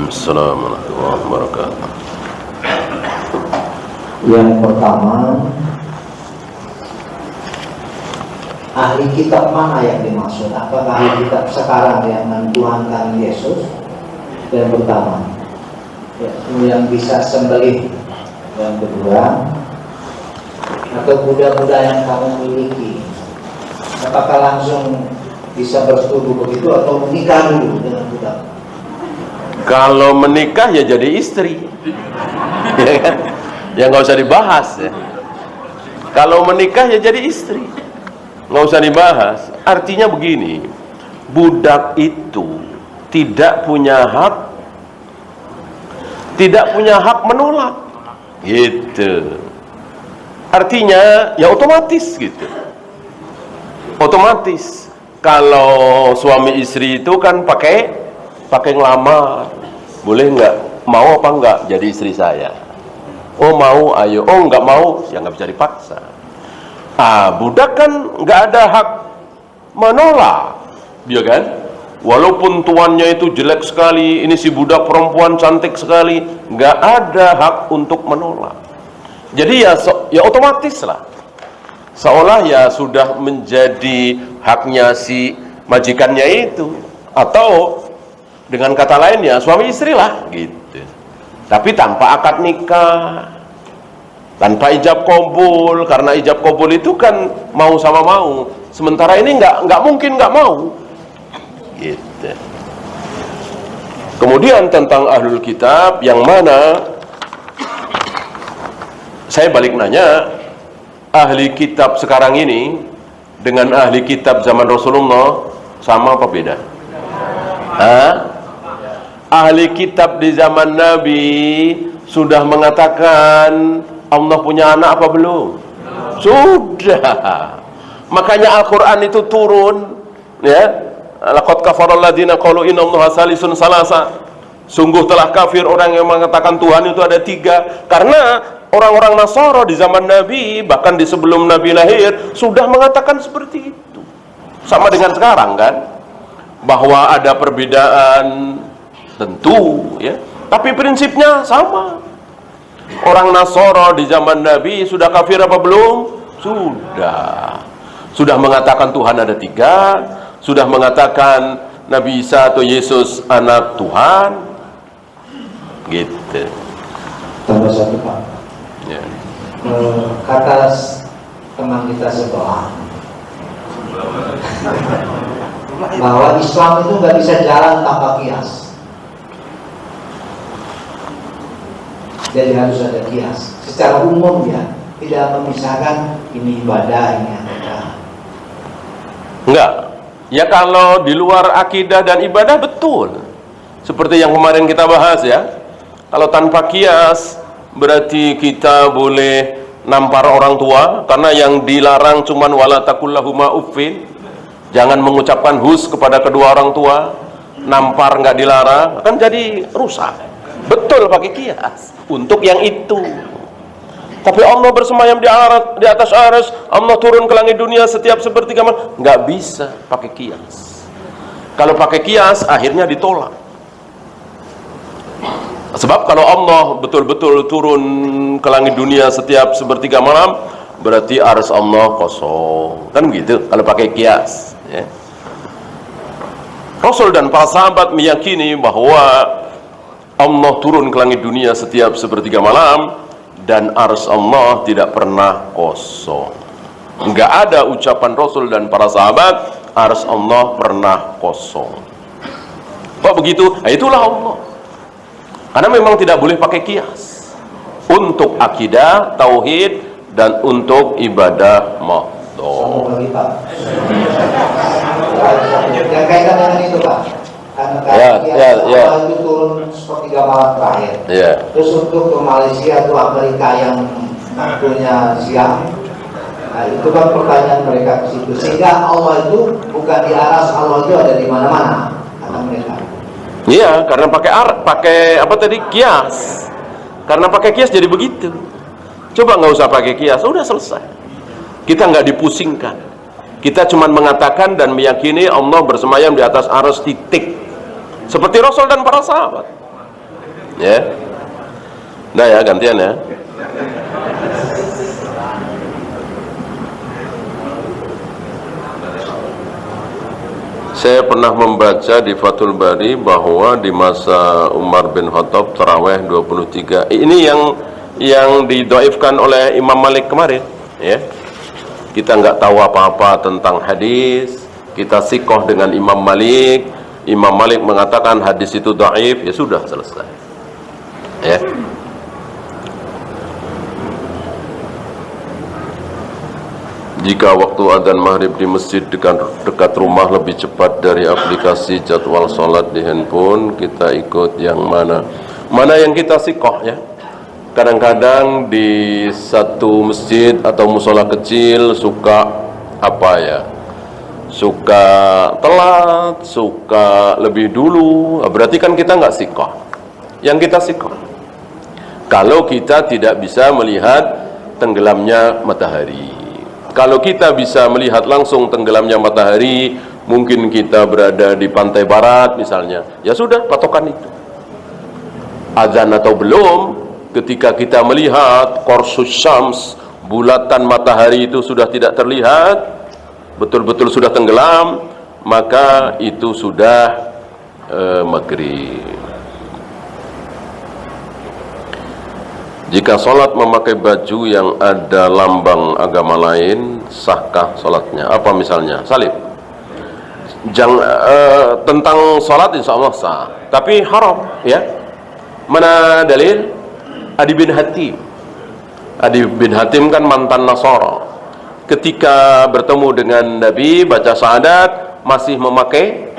Assalamualaikum warahmatullahi wabarakatuh. Yang pertama, ahli kitab mana yang dimaksud? Apakah ahli kitab sekarang yang menuhankan Yesus? Yang pertama, yang bisa sembelih. Yang kedua, atau Buddha-Buddha yang kamu miliki, apakah langsung bisa bersetubuh begitu atau menikah dulu dengan Buddha? Kalau menikah ya jadi istri, ya kan? Ya nggak usah dibahas ya. Kalau menikah ya jadi istri, nggak usah dibahas. Artinya begini, budak itu tidak punya hak menolak, gitu. Artinya ya otomatis gitu. Otomatis kalau suami istri itu kan pakai ngelamar, boleh nggak, mau apa nggak jadi istri saya? Oh mau, ayo. Oh nggak mau, ya nggak bisa dipaksa. Budak kan nggak ada hak menolak, ya kan? Walaupun tuannya itu jelek sekali, ini si budak perempuan cantik sekali, nggak ada hak untuk menolak. Jadi ya otomatis lah, seolah ya sudah menjadi haknya si majikannya itu, atau dengan kata lain ya suami istri lah gitu. Tapi tanpa akad nikah, tanpa ijab qabul, karena ijab qabul itu kan mau sama mau. Sementara ini nggak mungkin nggak mau gitu. Kemudian tentang ahlul kitab, yang mana saya balik nanya, ahli kitab sekarang ini dengan ahli kitab zaman Rasulullah sama apa beda? Ahli kitab di zaman Nabi sudah mengatakan Allah punya anak apa belum? Sudah. Makanya Al-Quran itu turun, ya. Laqad kafaral ladzina qalu inna Allaha salisun salasa. Sungguh telah kafir orang yang mengatakan Tuhan itu ada tiga. Karena orang-orang Nasara di zaman Nabi, bahkan di sebelum Nabi lahir, sudah mengatakan seperti itu. Sama dengan sekarang kan, bahwa ada perbedaan tentu, ya, tapi prinsipnya sama. Orang Nasara di zaman Nabi sudah kafir apa belum? Sudah mengatakan Tuhan ada tiga, sudah mengatakan Nabi Isa atau Yesus anak Tuhan, gitu. Tambah satu Pak, Ya. kata teman kita sebelah bahwa Islam itu nggak bisa jalan tanpa kias. Jadi harus ada kias. Secara umum ya, tidak memisahkan ini ibadah, ini akidah. Enggak. Ya kalau di luar akidah dan ibadah betul. Seperti yang kemarin kita bahas ya. Kalau tanpa kias berarti kita boleh nampar orang tua, karena yang dilarang cuman wala taqul lahuma uffin. Jangan mengucapkan hus kepada kedua orang tua. Nampar nggak dilarang, kan jadi rusak. Betul pakai kias untuk yang itu. Tapi Allah bersemayam di atas arsy, Allah turun ke langit dunia setiap sepertiga malam, nggak bisa pakai kias. Kalau pakai kias akhirnya ditolak. Sebab kalau Allah betul-betul turun ke langit dunia setiap sepertiga malam, berarti arsy Allah kosong, kan begitu kalau pakai kias, ya. Rasul dan para sahabat meyakini bahwa Allah turun ke langit dunia setiap sepertiga malam, dan arsy Allah tidak pernah kosong. Enggak ada ucapan Rasul dan para sahabat arsy Allah pernah kosong. Kok begitu? Nah, itulah Allah. Karena memang tidak boleh pakai kias untuk akidah, tauhid, dan untuk ibadah makhluk. Yang kaitan dengan itu Pak, karena Allah itu turun sepertiga malam terakhir. Terus untuk ke Malaysia atau Amerika yang waktunya siang, nah itu kan pertanyaan mereka ke situ. Sehingga Allah itu bukan di aras, Allah itu ada di mana-mana, kata mereka. Iya, karena pakai apa tadi, kias. Karena pakai kias jadi begitu. Coba nggak usah pakai kias, udah selesai. Kita nggak dipusingkan. Kita cuma mengatakan dan meyakini Allah bersemayam di atas arsy, titik. Seperti Rasul dan para sahabat. Ya. Nah ya, gantian ya. Saya pernah membaca di Fathul Bari bahwa di masa Umar bin Khattab taraweh 23. Ini yang didoifkan oleh Imam Malik kemarin, ya. Kita nggak tahu apa-apa tentang hadis, kita sikoh dengan Imam Malik. Imam Malik mengatakan hadis itu dhaif, ya sudah, selesai. Ya. Jika waktu adzan maghrib di masjid dekat rumah lebih cepat dari aplikasi jadwal sholat di handphone, kita ikut yang mana? Mana yang kita sikoh, ya. Kadang-kadang di satu masjid atau musola kecil suka apa ya? Suka telat, suka lebih dulu. Berarti kan kita nggak sikoh. Yang kita sikoh, kalau kita tidak bisa melihat tenggelamnya matahari. Kalau kita bisa melihat langsung tenggelamnya matahari, mungkin kita berada di pantai barat misalnya, ya sudah, patokan itu. Azan atau belum, ketika kita melihat korsus syams, bulatan matahari itu sudah tidak terlihat, betul-betul sudah tenggelam, maka itu sudah maghrib. Jika sholat memakai baju yang ada lambang agama lain, sahkah sholatnya? Apa misalnya? Salib. Tentang sholat insya Allah sah, tapi haram, ya. Mana dalil? Adi bin Hatim. Adi bin Hatim kan mantan Nasara. Ketika bertemu dengan Nabi, baca syahadat, masih memakai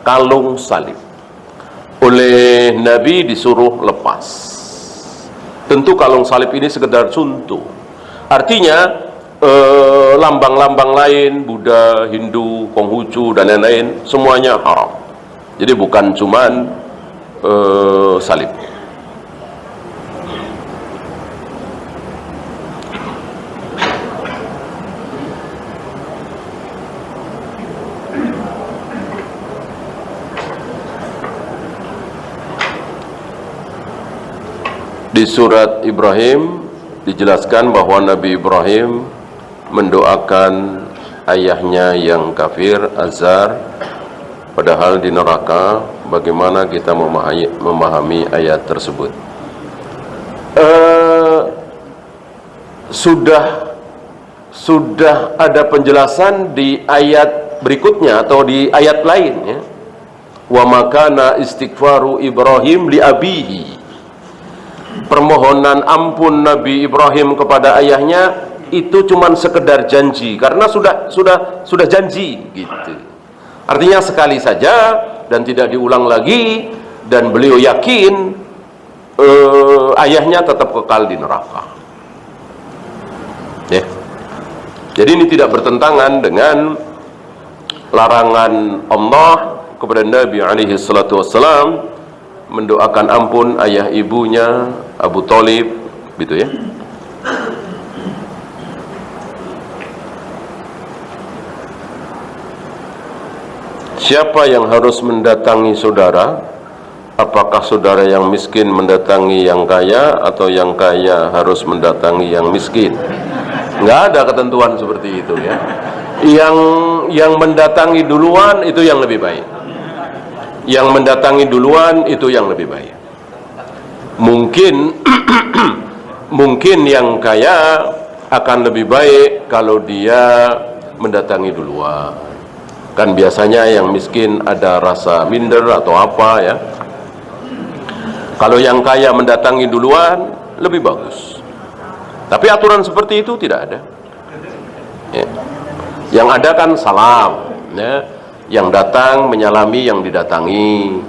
kalung salib. Oleh Nabi disuruh lepas. Tentu kalung salib ini sekedar contoh. Artinya lambang-lambang lain, Buddha, Hindu, Konghucu dan lain-lain, semuanya haram. Jadi bukan cuman salib. Di surat Ibrahim dijelaskan bahwa Nabi Ibrahim mendoakan ayahnya yang kafir, Azar, padahal di neraka. Bagaimana kita memahami ayat tersebut? Sudah ada penjelasan di ayat berikutnya atau di ayat lain, ya. Wa makana istighfaru Ibrahim li abihi. Permohonan ampun Nabi Ibrahim kepada ayahnya itu cuman sekedar janji, karena sudah janji gitu. Artinya sekali saja dan tidak diulang lagi, dan beliau yakin ayahnya tetap kekal di neraka. Ya. Jadi ini tidak bertentangan dengan larangan Allah kepada Nabi alaihi salatu wassalam mendoakan ampun ayah ibunya Abu Thalib, gitu ya. Siapa yang harus mendatangi saudara? Apakah saudara yang miskin mendatangi yang kaya, atau yang kaya harus mendatangi yang miskin? Nggak ada ketentuan seperti itu, ya. Yang mendatangi duluan itu yang lebih baik. Yang mendatangi duluan itu yang lebih baik. Mungkin yang kaya akan lebih baik kalau dia mendatangi duluan. Kan biasanya yang miskin ada rasa minder atau apa, ya. Kalau yang kaya mendatangi duluan lebih bagus. Tapi aturan seperti itu tidak ada, ya. Yang ada kan salam, ya. Yang datang menyalami yang didatangi,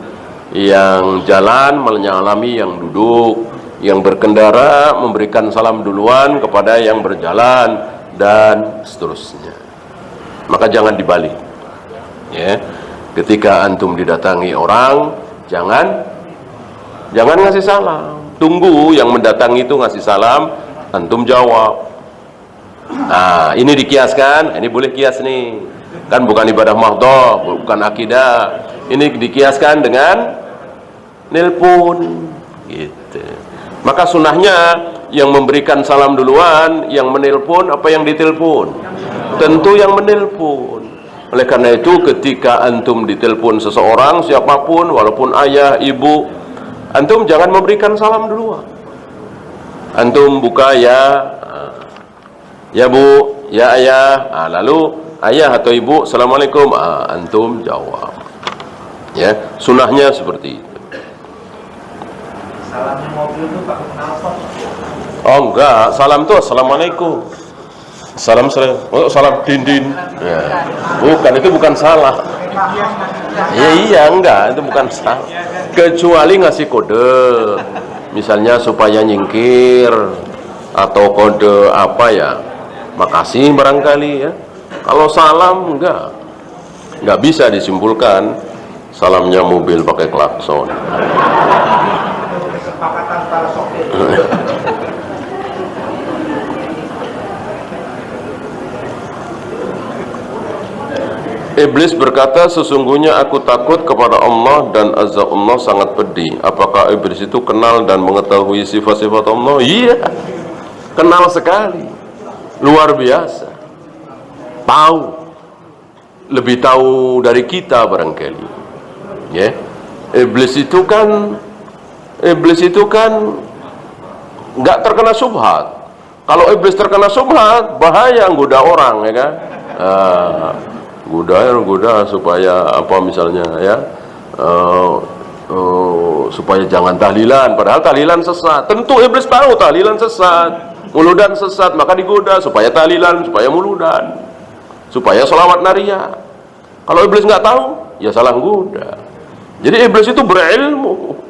yang jalan menyalami yang duduk, yang berkendara memberikan salam duluan kepada yang berjalan, dan seterusnya. Maka jangan dibalik, ya. Ketika antum didatangi orang, jangan ngasih salam. Tunggu yang mendatangi itu ngasih salam, antum jawab. Nah, ini dikiaskan, ini boleh kias nih. Kan bukan ibadah mahdhah, bukan akidah. Ini dikiaskan dengan nelpon. gitu. Maka sunnahnya yang memberikan salam duluan, yang menelpon apa yang ditelepon? Tentu yang menelpon. Oleh karena itu ketika antum ditelepon seseorang siapapun, walaupun ayah, ibu, antum jangan memberikan salam duluan. Antum buka ya bu, ya ayah, lalu ayah atau ibu assalamualaikum, antum jawab. Ya, sunnahnya seperti itu. Salamnya mobil itu pakai knalpot. Oh enggak, salam tuh assalamualaikum. Salam salam dindin. Ya. Bukan, itu bukan salah. Iya enggak, itu bukan salah. Kecuali ngasih kode, misalnya supaya nyingkir atau kode apa ya, makasih barangkali ya. Kalau salam enggak bisa disimpulkan salamnya mobil pakai klakson. Kesepakatan para sopir. Iblis berkata, sesungguhnya aku takut kepada Allah dan azab Allah sangat pedih. Apakah iblis itu kenal dan mengetahui sifat-sifat Allah? Iya, kenal sekali, luar biasa. Tahu, lebih tahu dari kita barangkali. Ya, iblis itu kan nggak terkena syubhat. Kalau iblis terkena syubhat, bahaya, goda orang, ya kan? Goda supaya apa misalnya ya, supaya jangan tahlilan, padahal tahlilan sesat. Tentu iblis tahu tahlilan sesat, muludan sesat, maka digoda supaya tahlilan, supaya muludan, supaya sholawat naria. Kalau iblis nggak tahu, ya salah goda. Jadi iblis itu berilmu.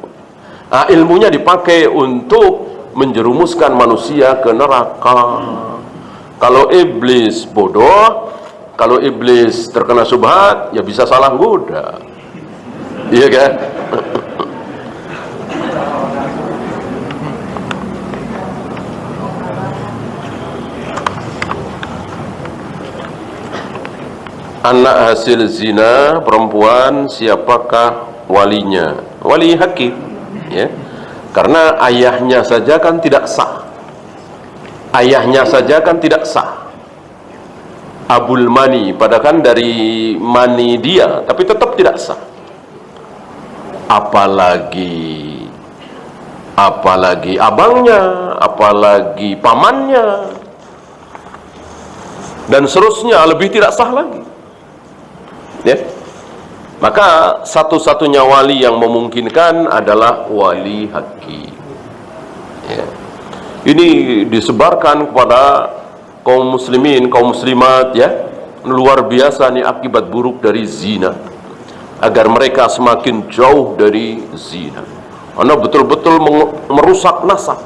Ilmunya dipakai untuk menjerumuskan manusia ke neraka. Kalau iblis bodoh, kalau iblis terkena syubhat, ya bisa salah goda. Iya kan? Anak hasil zina perempuan, siapakah walinya? Wali hakim, ya. Karena ayahnya saja kan tidak sah. Ayahnya saja kan tidak sah. Abul mani, padahal dari mani dia, tapi tetap tidak sah. Apalagi abangnya, apalagi pamannya, dan seterusnya, lebih tidak sah lagi. Ya, maka satu-satunya wali yang memungkinkan adalah wali hakim. Ya. Ini disebarkan kepada kaum muslimin, kaum muslimat, ya, luar biasa nih akibat buruk dari zina, agar mereka semakin jauh dari zina. Karena betul-betul merusak nasab.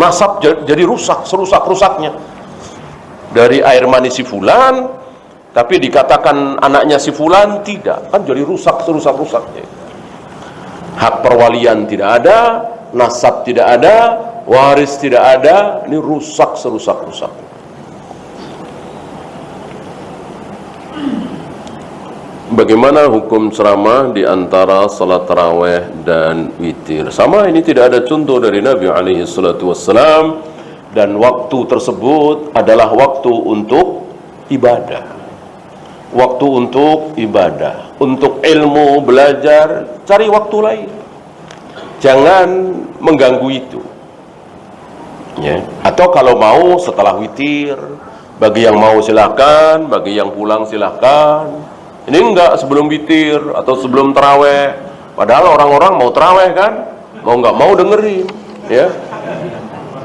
Nasab jadi rusak, serusak-rusaknya. Dari air mani si fulan, tapi dikatakan anaknya si fulan, tidak, kan jadi rusak, serusak-rusaknya. Hak perwalian tidak ada, nasab tidak ada, waris tidak ada, ini rusak, serusak-rusak. Bagaimana hukum ceramah di antara salat tarawih dan witir? Sama, ini tidak ada contoh dari Nabi alaihi salatu wassalam, dan waktu tersebut adalah waktu untuk ibadah. Waktu untuk ibadah, untuk ilmu, belajar, cari waktu lain. Jangan mengganggu itu. Ya. Atau kalau mau setelah witir, bagi yang mau silahkan, bagi yang pulang silahkan. Ini enggak sebelum witir atau sebelum taraweh. Padahal orang-orang mau taraweh kan, mau nggak mau dengerin, ya.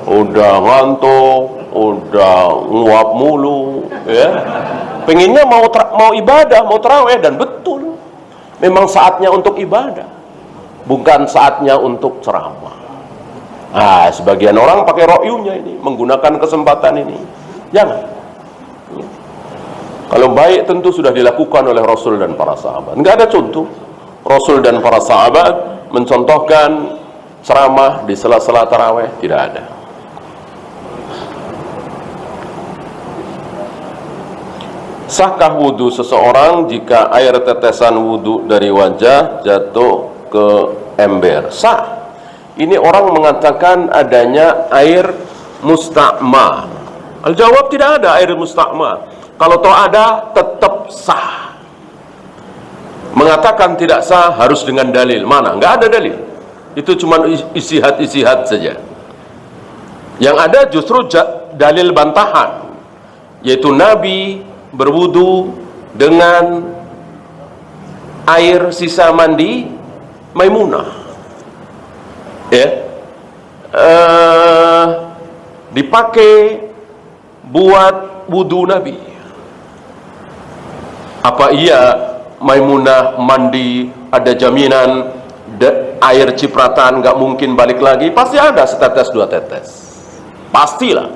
Udah ngantuk, udah nguap mulu, ya. Pengennya mau ibadah, mau taraweh, dan betul, memang saatnya untuk ibadah, bukan saatnya untuk ceramah. Sebagian orang pakai ro'yunya ini, menggunakan kesempatan ini. Jangan. Kalau baik tentu sudah dilakukan oleh Rasul dan para sahabat. Enggak ada contoh Rasul dan para sahabat mencontohkan ceramah di sela-sela taraweh, tidak ada. Sahkah wudhu seseorang jika air tetesan wudhu dari wajah jatuh ke ember? Sah. ini orang mengatakan adanya air musta'mal. Al-jawab, tidak ada air musta'mal. Kalau toh ada, tetap sah. Mengatakan tidak sah harus dengan dalil. Mana? Nggak ada dalil. Itu cuma ijtihad saja. Yang ada justru dalil bantahan, yaitu Nabi berwudu dengan air sisa mandi Maimunah, ya, dipakai buat wudu Nabi. Apa iya Maimunah mandi ada jaminan air cipratan nggak mungkin balik lagi? Pasti ada setetes dua tetes, pastilah.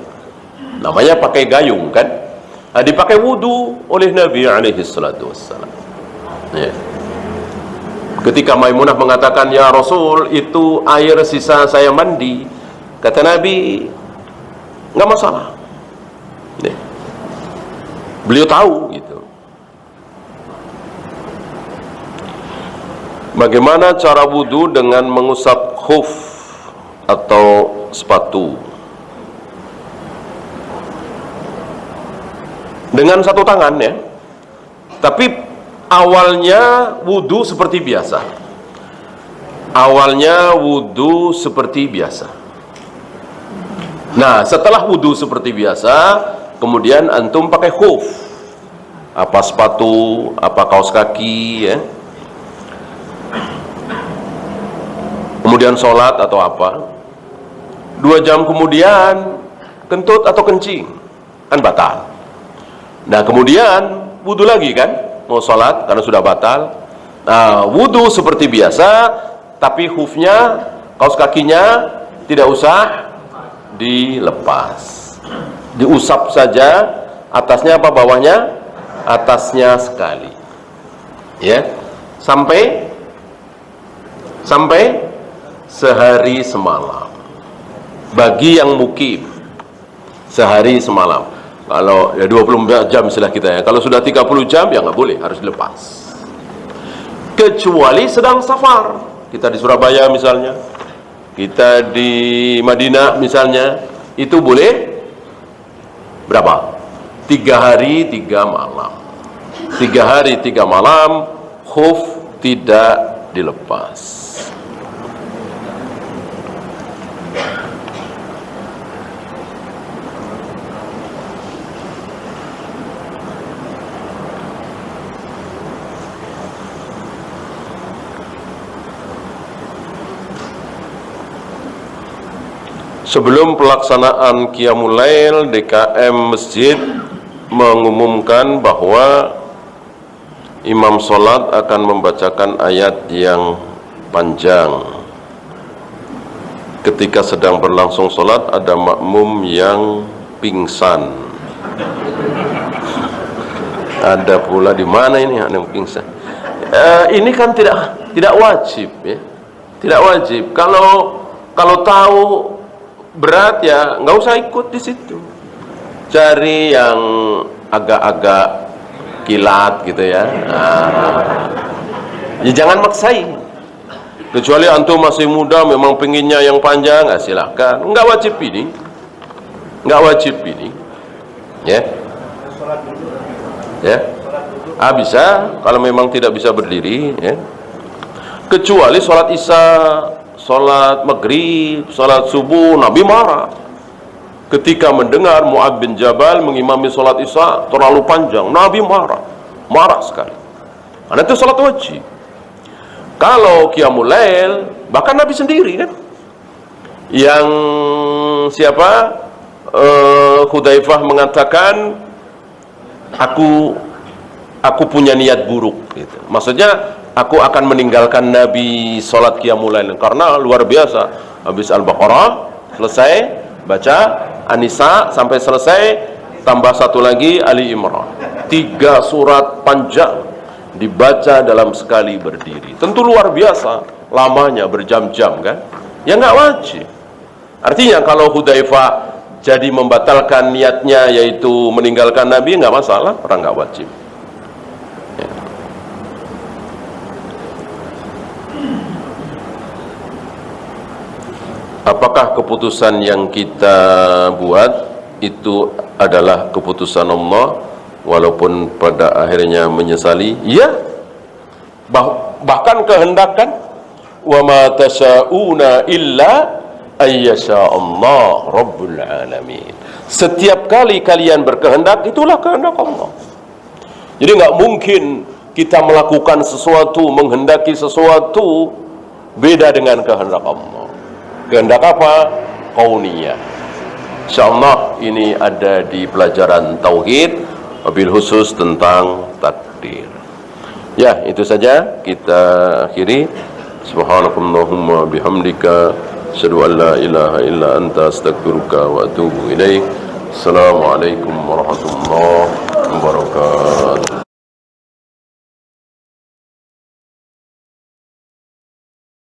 Namanya pakai gayung kan. Nah, dipakai wudu oleh Nabi alaihi salatu wassalam, ya. Ketika Maimunah mengatakan, ya Rasul, itu air sisa saya mandi, kata Nabi, nggak masalah, ya. Beliau tahu gitu. Bagaimana cara wudu dengan mengusap khuf atau sepatu? Dengan satu tangan, ya. Tapi awalnya wudu seperti biasa. Awalnya wudu seperti biasa. Nah, setelah wudu seperti biasa, kemudian antum pakai khuf, apa sepatu, apa kaos kaki, ya. Kemudian sholat atau apa, 2 jam kemudian kentut atau kencing, kan batal. Nah, kemudian wudu lagi kan, mau sholat karena sudah batal. Nah, wudu seperti biasa, tapi khufnya, kaos kakinya tidak usah dilepas, diusap saja. Atasnya apa bawahnya? Atasnya sekali, ya, sampai sehari semalam. Bagi yang mukim, sehari semalam. Kalau ya 24 jam istilah kita, ya. Kalau sudah 30 jam ya nggak boleh, harus dilepas. Kecuali sedang safar. Kita di Surabaya misalnya, kita di Madinah misalnya, itu boleh berapa? 3 hari 3 malam. 3 hari 3 malam khuf tidak dilepas. Sebelum pelaksanaan Qiyamul Lail, DKM Masjid mengumumkan bahwa imam sholat akan membacakan ayat yang panjang. Ketika sedang berlangsung sholat, ada makmum yang pingsan. Ada pula di mana ini yang pingsan? Ini kan tidak wajib, ya. Tidak wajib. Kalau tahu berat ya nggak usah ikut di situ. Cari yang agak-agak kilat gitu ya. Ya jangan maksain. Kecuali antum masih muda, memang pengennya yang panjang, silahkan. Nggak wajib ini, nggak wajib ini, ya. Ya, bisa kalau memang tidak bisa berdiri, ya. Kecuali sholat isya, sholat maghrib, sholat subuh, Nabi marah ketika mendengar Mu'adz bin Jabal mengimami sholat isya terlalu panjang. Nabi marah sekali, karena itu sholat wajib. Kalau Qiyamul Lail, bahkan Nabi sendiri kan, yang siapa, Hudzaifah mengatakan, aku punya niat buruk gitu. Maksudnya aku akan meninggalkan Nabi sholat Qiyamul Lail, karena luar biasa. Habis Al-Baqarah selesai, baca An-Nisa sampai selesai, tambah satu lagi Ali Imran, 3 surat panjang dibaca dalam sekali berdiri. Tentu luar biasa lamanya, berjam-jam kan. Ya nggak wajib. Artinya kalau Hudzaifah jadi membatalkan niatnya, yaitu meninggalkan Nabi, nggak masalah, orang nggak wajib. apakah keputusan yang kita buat itu adalah keputusan Allah walaupun pada akhirnya menyesali? Ya, bahkan kehendakan, wa ma tasyauna illa ayyasha Allah rabbul alamin. Setiap kali kalian berkehendak, itulah kehendak Allah. Jadi nggak mungkin kita melakukan sesuatu, menghendaki sesuatu beda dengan kehendak Allah. Kehendak apa? Kauniyah. Insyaallah ini ada di pelajaran tauhid, wabil khusus tentang takdir. Ya, itu saja kita akhiri. Subhanakallahumma bihamdika asyhadu an la ilaha illa anta astaghfiruka wa atubu ilaik. Assalamualaikum warahmatullahi wabarakatuh.